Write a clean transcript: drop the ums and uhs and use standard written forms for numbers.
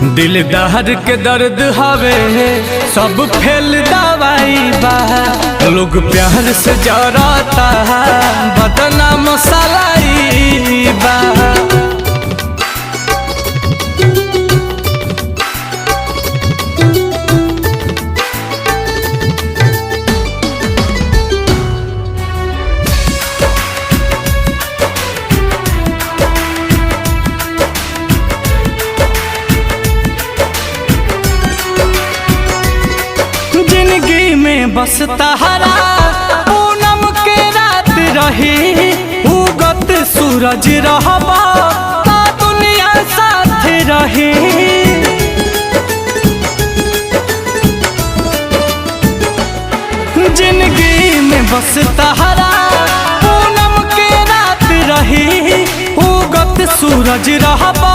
दिलदार के दर्द हवे सब फेल दवाई बा। लोग प्यार से जरता बदनाम सलाई बा। बस तहरा पूनम के रात रही उगत सूरज रहबा ता दुनिया साथ रही। जिंदगी में बस तहरा पूनम के रात रही उगत सूरज रहबा